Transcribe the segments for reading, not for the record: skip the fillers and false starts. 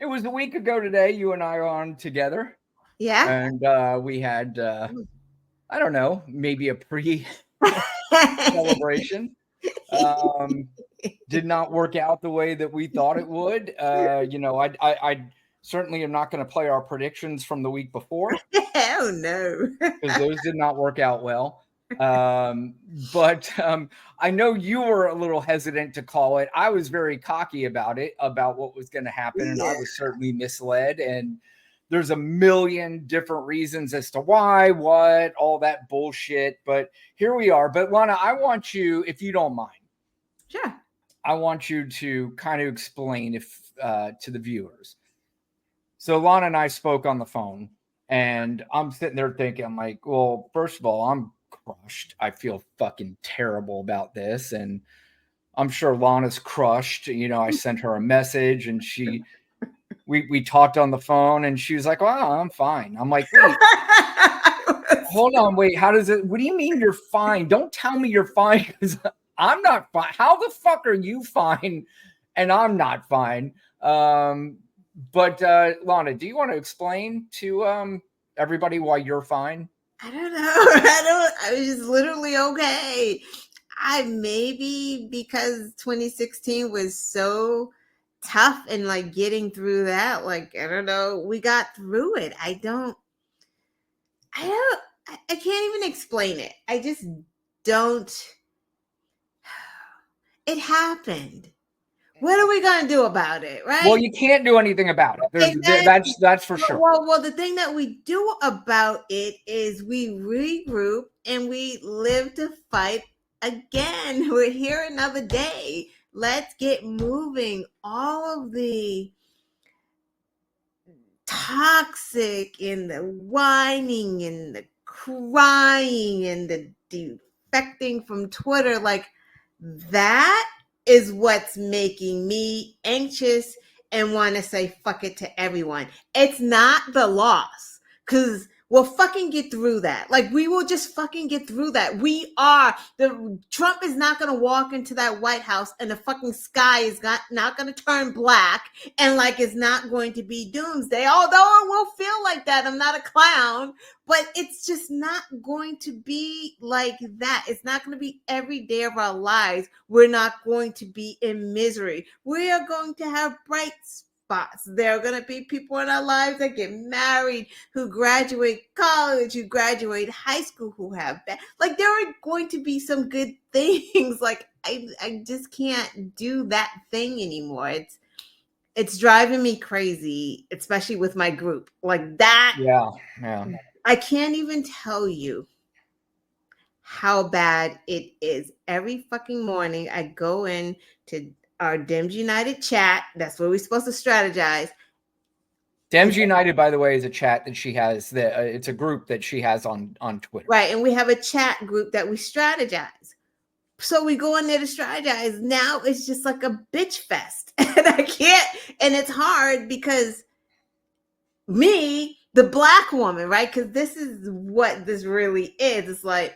It was a week ago today. You and I are on together, Yeah. and we had I don't know, maybe a pre-celebration. Did not work out the way that we thought it would. I certainly am not going to play our predictions from the week before Hell no. because those did not work out well. But I know you were a little hesitant to call it. I was very cocky about it, about what was going to happen, and I Yeah. was certainly misled. And there's a million different reasons as to why, what, all that bullshit. But here we are. But Lana, I want you, if you don't mind, Sure. I want you to kind of explain if to the viewers. So Lana and I spoke on the phone, and I'm sitting there thinking, I'm like, well, first of all, I'm crushed. I feel fucking terrible about this, and I'm sure Lana's crushed. I sent her a message, and we talked on the phone, and she was like, "Well, I'm fine." I'm like, "Wait, hold on, wait. How does it? What do you mean you're fine? Don't tell me you're fine because I'm not fine. How the fuck are you fine, and I'm not fine?" But Lana, do you want to explain to everybody why you're fine? I don't know. I was just literally okay. I maybe because 2016 was so tough and like getting through that, like I don't know, we got through it. I can't even explain it. I just don't. It happened. What are we gonna do about it, Well, right? you can't do anything about it. Exactly. That's for sure. Well, the thing that we do about it is we regroup and we live to fight again. We're here another day. Let's get moving. All of the toxic and the whining and the crying and the defecting from Twitter, like that is what's making me anxious and want to say fuck it to everyone. It's not the loss because we'll fucking get through that. Like we will just fucking get through that. Trump is not going to walk into that White House and the fucking sky is not going to turn black and like it's not going to be doomsday, although it will feel like that. I'm not a clown, but it's just not going to be like that. It's not going to be every day of our lives. We're not going to be in misery. We are going to have bright spots. There are going to be people in our lives that get married, who graduate college, who graduate high school, who have like there are going to be some good things. Like I just can't do that thing anymore. It's driving me crazy, especially with my group. Like that, Yeah. I can't even tell you how bad it is. Every fucking morning, I go in to our Dems United chat. That's where we're supposed to strategize. Dems United, by the way, is a chat that she has. That it's a group that she has on Twitter. Right, and we have a chat group that we strategize. So we go in there to strategize. Now it's just like a bitch fest, and I can't. And it's hard because me, the black woman, right? Because this is what this really is. It's like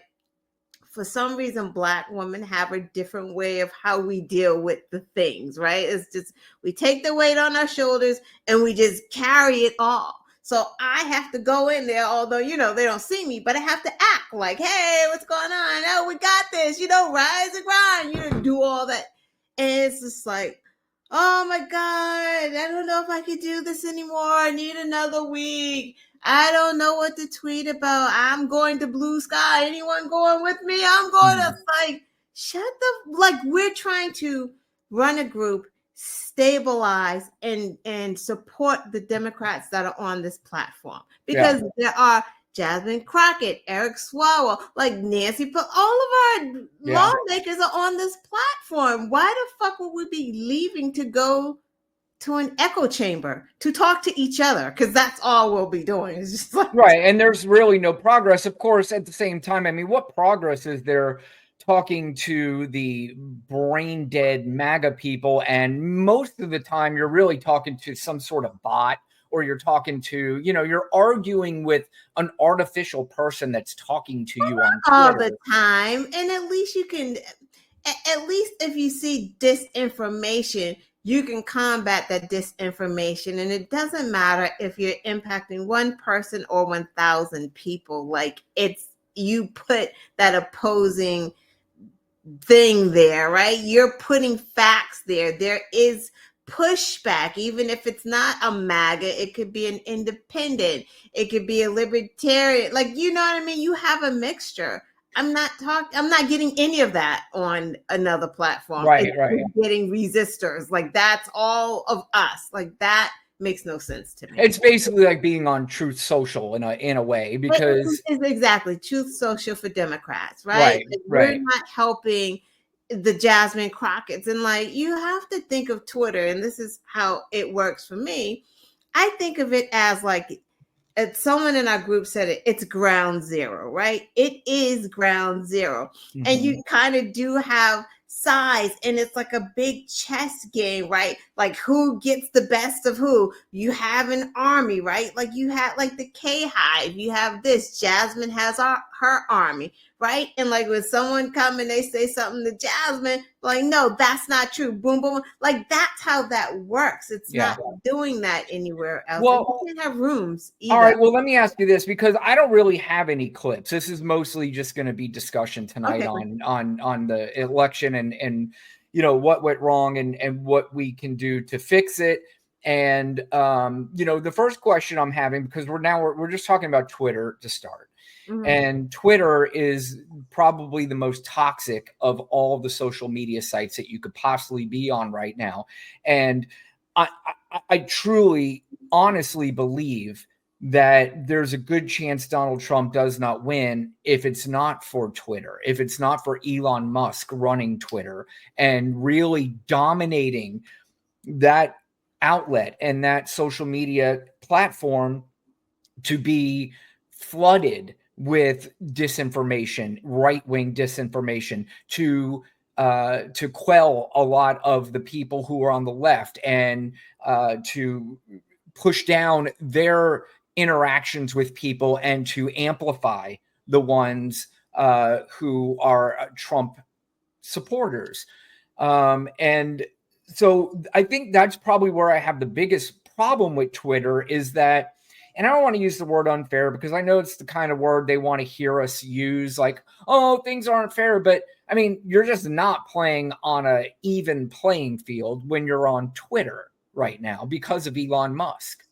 for some reason black women have a different way of how we deal with the things, right? It's just we take the weight on our shoulders and we just carry it all. So I have to go in there, although they don't see me, but I have to act like, hey, what's going on? Oh, we got this, rise and grind, do all that. And it's just like, oh my God, I don't know if I could do this anymore. I need another week. I don't know what to tweet about. I'm going to Blue Sky. Anyone going with me? I'm going to we're trying to run a group, stabilize and support the Democrats that are on this platform. Because there are Jasmine Crockett, Eric Swalwell, like Nancy, but all of our lawmakers are on this platform. Why the fuck would we be leaving to go to an echo chamber to talk to each other? Because that's all we'll be doing. It's just like right, and there's really no progress. Of course, at the same time, I mean, what progress is there talking to the brain dead MAGA people? And most of the time, you're really talking to some sort of bot, or you're talking to, you're arguing with an artificial person that's talking to you on Twitter all the time. And at least you can, at least if you see disinformation, you can combat that disinformation. And it doesn't matter if you're impacting one person or 1,000 people. Like, it's, you put that opposing thing there, right? You're putting facts there. There is pushback, even if it's not a MAGA, it could be an independent, it could be a libertarian. Like, you know what I mean? You have a mixture. I'm not getting any of that on another platform. Right, It's right. getting resistors. Like, that's all of us. Like, that makes no sense to me. It's basically like being on Truth Social in a way, because it's exactly Truth Social for Democrats, right? Right, Like, right. we're not helping the Jasmine Crockett's. And like, you have to think of Twitter, and this is how it works for me. I think of it as like, someone in our group said it, it's ground zero, right? It is ground 0. And you kind of do have size, and it's like a big chess game, right? Like, who gets the best of who? You have an army, right? Like, you have like the K Hive, you have this, Jasmine has her army, right? And like, when someone come and they say something to Jasmine, like, no, that's not true, boom boom, like, that's how that works. It's not doing that anywhere else. Well, you can't have rooms either. All right, well, let me ask you this, because I don't really have any clips. This is mostly just going to be discussion tonight on the election and you know, what went wrong and what we can do to fix it. And you know, the first question I'm having, because we're just talking about Twitter to start. And Twitter is probably the most toxic of all the social media sites that you could possibly be on right now. And I truly, honestly believe that there's a good chance Donald Trump does not win if it's not for Twitter, if it's not for Elon Musk running Twitter and really dominating that outlet and that social media platform to be flooded with disinformation, right-wing disinformation, to quell a lot of the people who are on the left and to push down their interactions with people and to amplify the ones who are Trump supporters. And so I think that's probably where I have the biggest problem with Twitter, is that, and I don't want to use the word unfair because I know it's the kind of word they want to hear us use, like, oh, things aren't fair. But I mean, you're just not playing on an even playing field when you're on Twitter right now because of Elon Musk.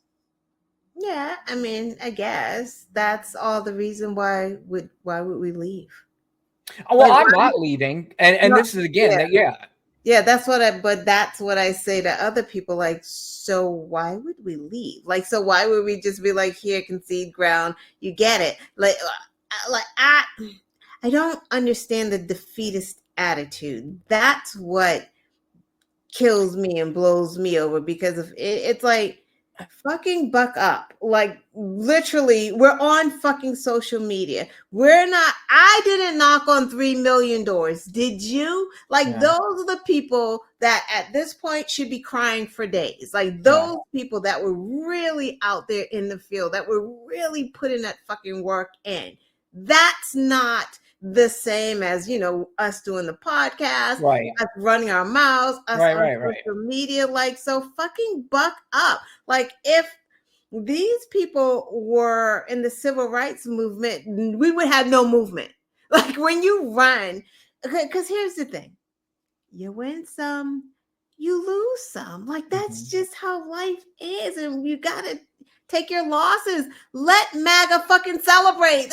Yeah, I mean, I guess that's all the reason why would we leave? Well, like, I'm not leaving. And no, this is again, yeah, that's what I say to other people. Like, so why would we leave? Like, so why would we just be like, here, concede ground? You get it? Like I don't understand the defeatist attitude. That's what kills me and blows me over, because of it's like, fucking buck up. Like, literally, we're on fucking social media. I didn't knock on 3 million doors. Did you? Like, those are the people that at this point should be crying for days. Like, those people that were really out there in the field, that were really putting that fucking work in. That's not the same as, you know, us doing the podcast, us running our mouths, us on social media. Like, so fucking buck up. Like, if these people were in the civil rights movement, we would have no movement. Like, when you run, because here's the thing, you win some, you lose some. Like, that's just how life is, and you gotta take your losses. Let MAGA fucking celebrate.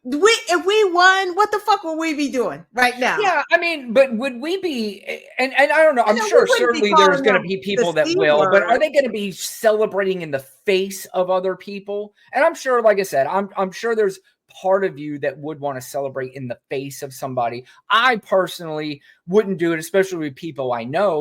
If we won, what the fuck would we be doing right now? Yeah, I mean, but would we be, and I don't know, I'm sure certainly there's going to be people that will, but are they going to be celebrating in the face of other people? And I'm sure, like I said, I'm sure there's part of you that would want to celebrate in the face of somebody. I personally wouldn't do it, especially with people I know.